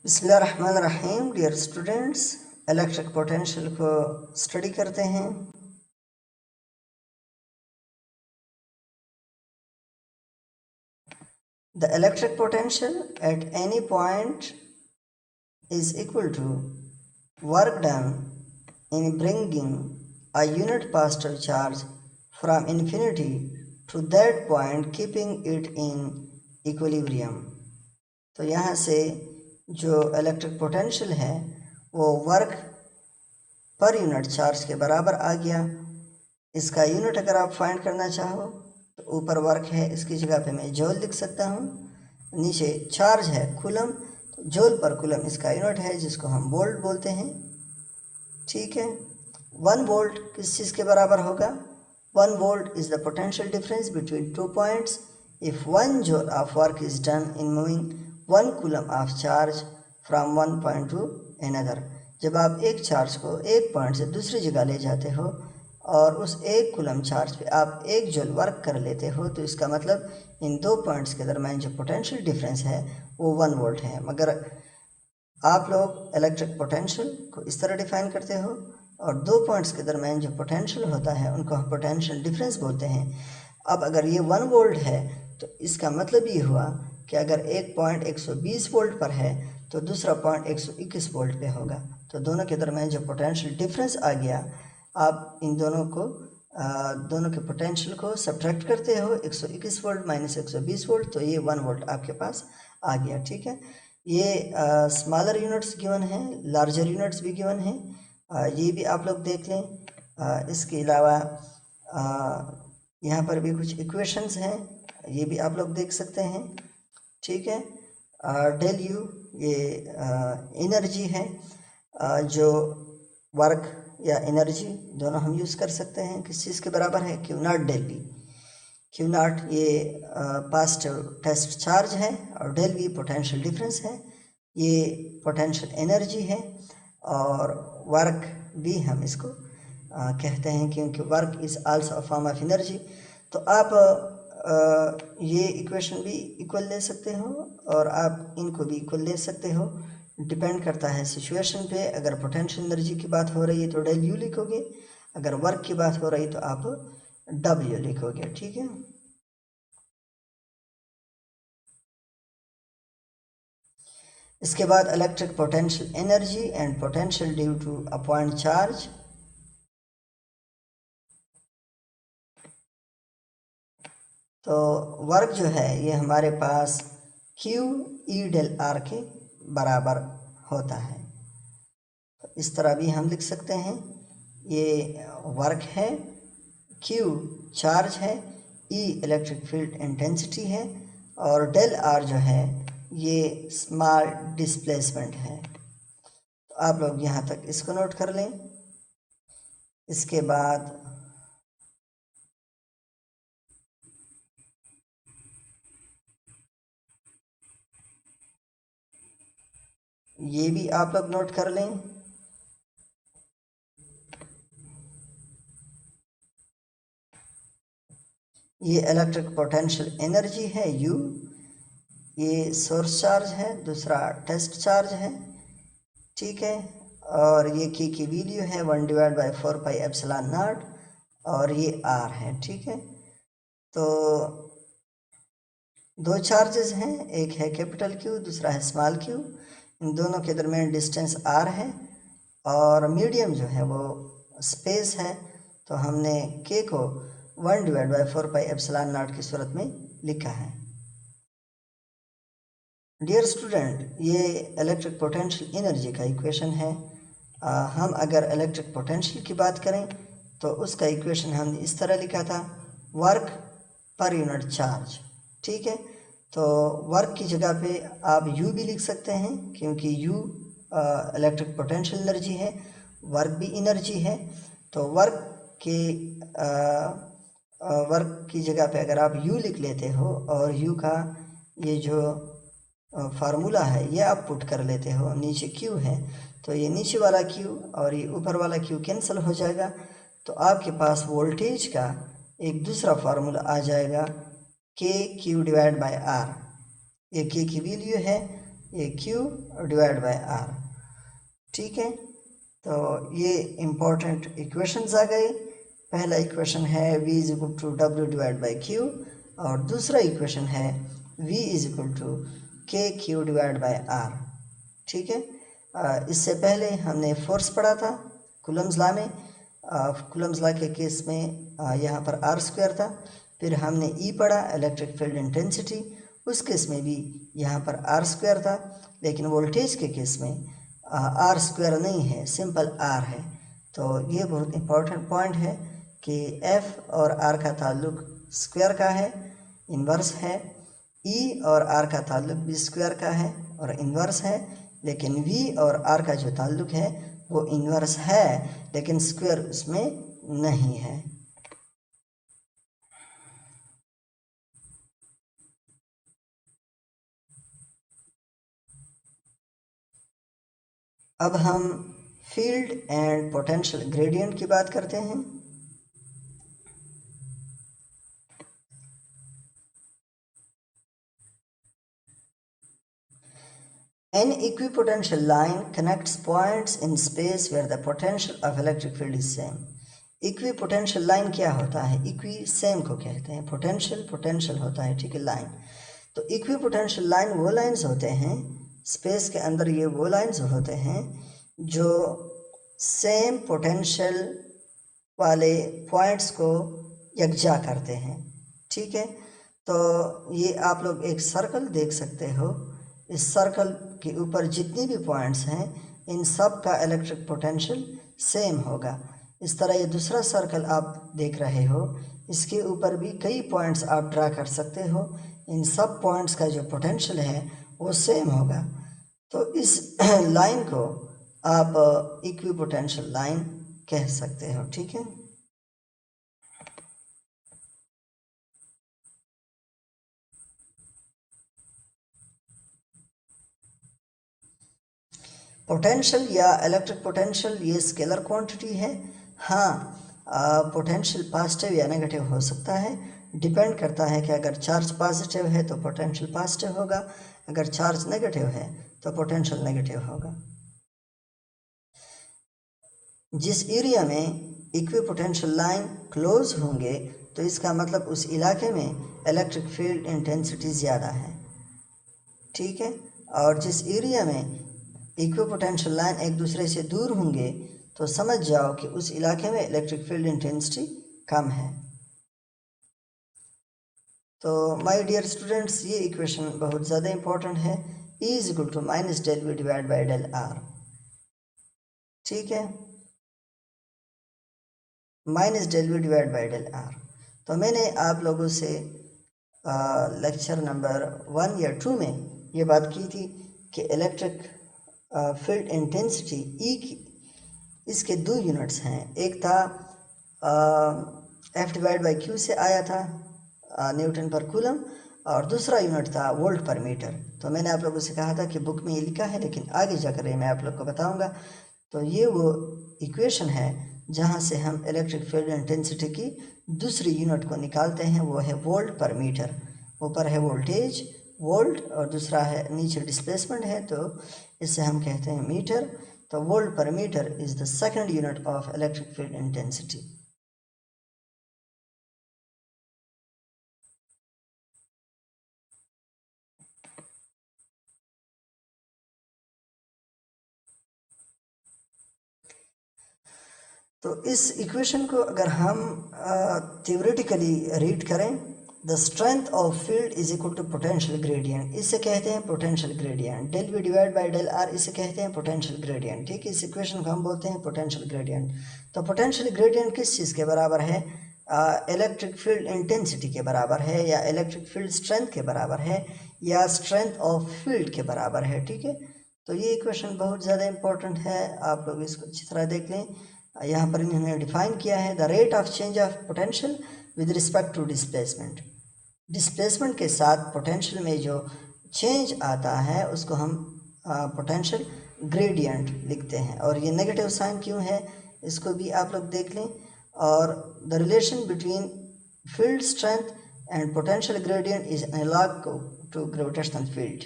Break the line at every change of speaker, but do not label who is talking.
बिस्मिल्लाहिर्रहमानिर्रहीम। Dear students, electric potential को study करते हैं। The electric potential at any point is equal to work done in bringing a unit positive charge from infinity to that point, keeping it in equilibrium। तो यहाँ से जो electric potential है वो work per unit charge के बराबर आ गया। इसका यूनिट अगर आप फाइंड करना चाहो तो ऊपर वर्क है, इसकी जगह पे मैं जूल लिख सकता हूँ, नीचे चार्ज है कूलम, तो जूल पर कूलम इसका यूनिट है जिसको हम वोल्ट बोलते हैं। ठीक है, 1 वोल्ट किस चीज़ के बराबर होगा? 1 volt is the potential difference between 2 points if 1 joule of work is done in moving 1 coulomb of charge from 1 point two another. जब आप एक चार्ज को एक पॉइंट से दूसरी जगह ले जाते हो और उस एक कूलम चार्ज पे आप 1 जूल वर्क कर लेते हो, तो इसका मतलब इन 2 पॉइंट्स के दरमियान जो पोटेंशियल डिफरेंस है वो 1 वोल्ट है। मगर आप लोग इलेक्ट्रिक पोटेंशियल को इस तरह डिफाइन करते हो और 2 पॉइंट्स के दरमियान जो पोटेंशियल होता है उनको हम पोटेंशियल डिफरेंस बोलते हैं। अब अगर ये 1 वोल्ट है तो इसका मतलब ये हुआ कि अगर एक पॉइंट 120 वोल्ट पर है तो दूसरा पॉइंट 121 वोल्ट पे होगा, तो दोनों के दरमियान जो पोटेंशियल डिफरेंस आ गया, आप इन दोनों के पोटेंशियल को सब्ट्रैक्ट करते हो, 121 वोल्ट माइनस 120 वोल्ट, तो ये 1 वोल्ट आपके पास आ गया। ठीक है, ये स्मॉलर यूनिट्स गिवन हैं, लार्जर यूनिट्स भी गिवन हैं, ये भी आप लोग देख लें। इसके अलावा यहाँ पर भी कुछ इक्वेशंस हैं, ये भी आप लोग देख सकते हैं। ठीक है, डेल यू ये एनर्जी है, जो वर्क या एनर्जी दोनों हम यूज़ कर सकते हैं। किस चीज़ के बराबर है? Q naught del V. Q naught ये पॉजिटिव टेस्ट चार्ज है और डेल वी पोटेंशियल डिफरेंस है, ये पोटेंशियल एनर्जी है। और वर्क भी हम इसको कहते हैं क्योंकि work is also a form of energy. तो आप ये इक्वेशन भी इक्वल ले सकते हो और आप इनको भी इक्वल ले सकते हो, डिपेंड करता है सिचुएशन पे। अगर पोटेंशियल एनर्जी की बात हो रही है तो डेल यू लिखोगे, अगर वर्क की बात हो रही तो आप डब्ल्यू लिखोगे। ठीक है, इसके बाद electric potential energy and potential due to a point charge. तो वर्क जो है ये हमारे पास क्यू ई डेल आर के बराबर होता है। तो इस तरह भी हम लिख सकते हैं, ये वर्क है, क्यू चार्ज है, ई इलेक्ट्रिक फील्ड इंटेंसिटी है और डेल आर जो है ये स्मॉल डिस्प्लेसमेंट है। तो आप लोग यहाँ तक इसको नोट कर लें। इसके बाद ये भी आप लोग नोट कर लें। ये इलेक्ट्रिक पोटेंशियल एनर्जी है U, ये सोर्स चार्ज है, दूसरा टेस्ट चार्ज है। ठीक है, और ये की वैल्यू है 1/4πε0 और ये R है। ठीक है, तो 2 चार्जेस हैं, एक है कैपिटल Q, दूसरा है स्मॉल q। इन दोनों के दरमियान डिस्टेंस R है और मीडियम जो है वो स्पेस है, तो हमने K को 1/4πε0 की सूरत में लिखा है। डियर स्टूडेंट, ये इलेक्ट्रिक पोटेंशियल एनर्जी का इक्वेशन है। हम अगर इलेक्ट्रिक पोटेंशियल की बात करें तो उसका इक्वेशन हमने इस तरह लिखा था, वर्क पर यूनिट चार्ज। ठीक है, तो वर्क की जगह पे आप U भी लिख सकते हैं क्योंकि U इलेक्ट्रिक पोटेंशियल एनर्जी है, वर्क भी एनर्जी है। तो वर्क की जगह पे अगर आप U लिख लेते हो और U का ये जो फार्मूला है ये आप पुट कर लेते हो, नीचे Q है तो ये नीचे वाला Q और ये ऊपर वाला Q कैंसिल हो जाएगा, तो आपके पास वोल्टेज का एक दूसरा फार्मूला आ जाएगा KQ/R। ये K की वैल्यू है ये Q डिवाइड बाय R। ठीक है, तो ये इम्पोर्टेंट इक्वेशंस आ गए। पहला इक्वेशन है V is equal to W divide by Q, और दूसरा इक्वेशन है V is equal to KQ divide by R। ठीक है, इससे पहले हमने फोर्स पढ़ा था कूलम्स लॉ में। कूलम्स लॉ के केस में यहाँ पर R स्क्वायर था। फिर हमने E पढ़ा, इलेक्ट्रिक फील्ड इंटेंसिटी, उस केस में भी यहाँ पर R स्क्वायर था। लेकिन वोल्टेज के केस में R स्क्वायर नहीं है, सिंपल R है। तो ये बहुत इम्पोर्टेंट पॉइंट है कि F और R का ताल्लुक स्क्वायर का है, इन्वर्स है। E और R का ताल्लुक भी स्क्वायर का है और इन्वर्स है। लेकिन V और R का जो ताल्लुक है वो इन्वर्स है, लेकिन स्क्वायर उसमें नहीं है। अब हम फील्ड एंड पोटेंशियल ग्रेडियंट की बात करते हैं। An equipotential line connects points in space where the potential of electric field is same. Equipotential line क्या होता है? इक्वी सेम को कहते हैं, पोटेंशियल पोटेंशियल होता है। ठीक है, लाइन। तो इक्विपोटेंशियल लाइन वो लाइंस होते हैं स्पेस के अंदर, ये वो लाइंस होते हैं जो सेम पोटेंशियल वाले पॉइंट्स को यकजा करते हैं। ठीक है, तो ये आप लोग एक सर्कल देख सकते हो। इस सर्कल के ऊपर जितनी भी पॉइंट्स हैं इन सब का इलेक्ट्रिक पोटेंशियल सेम होगा। इस तरह ये दूसरा सर्कल आप देख रहे हो, इसके ऊपर भी कई पॉइंट्स आप ड्रा कर सकते हो। इन सब पॉइंट्स का जो पोटेंशियल है वो सेम होगा। तो इस लाइन को आप इक्विपोटेंशियल लाइन कह सकते हो। ठीक है, पोटेंशियल या इलेक्ट्रिक पोटेंशियल ये स्केलर क्वांटिटी है। हाँ, पोटेंशियल पॉजिटिव या नेगेटिव हो सकता है, डिपेंड करता है कि अगर चार्ज पॉजिटिव है तो पोटेंशियल पॉजिटिव होगा, अगर चार्ज नेगेटिव है तो पोटेंशियल नेगेटिव होगा। जिस एरिया में इक्विपोटेंशियल लाइन क्लोज होंगे तो इसका मतलब उस इलाके में इलेक्ट्रिक फील्ड इंटेंसिटी ज़्यादा है। ठीक है, और जिस एरिया में इक्विपोटेंशियल लाइन एक दूसरे से दूर होंगे तो समझ जाओ कि उस इलाके में इलेक्ट्रिक फील्ड इंटेंसिटी कम है। तो माय डियर स्टूडेंट्स, ये इक्वेशन बहुत ज़्यादा इंपॉर्टेंट है। E is equal to minus del V divide by del R। ठीक है, minus del V divide by del R। तो मैंने आप लोगों से लेक्चर नंबर 1 या 2 में ये बात की थी कि इलेक्ट्रिक फील्ड इंटेंसिटी E की इसके दो यूनिट्स हैं। एक था F डिवाइड बाई Q से आया था न्यूटन पर कूलम, और दूसरा यूनिट था वोल्ट पर मीटर। तो मैंने आप लोगों से कहा था कि बुक में ये लिखा है, लेकिन आगे जाकर ये मैं आप लोग को बताऊंगा। तो ये वो इक्वेशन है जहाँ से हम इलेक्ट्रिक फील्ड इंटेंसिटी की दूसरी यूनिट को निकालते हैं, वो है वोल्ट पर मीटर। ऊपर है वोल्टेज वोल्ट और दूसरा है नीचे डिस्प्लेसमेंट है, तो इससे हम कहते हैं मीटर। तो वोल्ट पर metre is the second unit of electric field intensity. तो इस इक्वेशन को अगर हम थ्योरेटिकली रीड करें, the strength of field is equal to potential gradient, इसे कहते हैं potential gradient. Del V divide by del R, इसे कहते हैं पोटेंशियल ग्रेडियंट। ठीक है, इस इक्वेशन को हम बोलते हैं पोटेंशियल ग्रेडियंट। तो पोटेंशियल ग्रेडियंट किस चीज़ के बराबर है? इलेक्ट्रिक फील्ड इंटेंसिटी के बराबर है, या इलेक्ट्रिक फील्ड स्ट्रेंथ के बराबर है, या स्ट्रेंथ ऑफ फील्ड के बराबर है। ठीक है, तो ये इक्वेशन बहुत ज़्यादा इंपॉर्टेंट है, आप लोग इसको अच्छी तरह देख लें। यहाँ पर इन्होंने डिफाइन किया है the rate of change of potential with respect to displacement. Displacement के साथ पोटेंशियल में जो चेंज आता है उसको हम पोटेंशियल ग्रेडियंट लिखते हैं। और ये नेगेटिव साइन क्यों है इसको भी आप लोग देख लें। और the relation between field strength and potential gradient is analogue to gravitational field.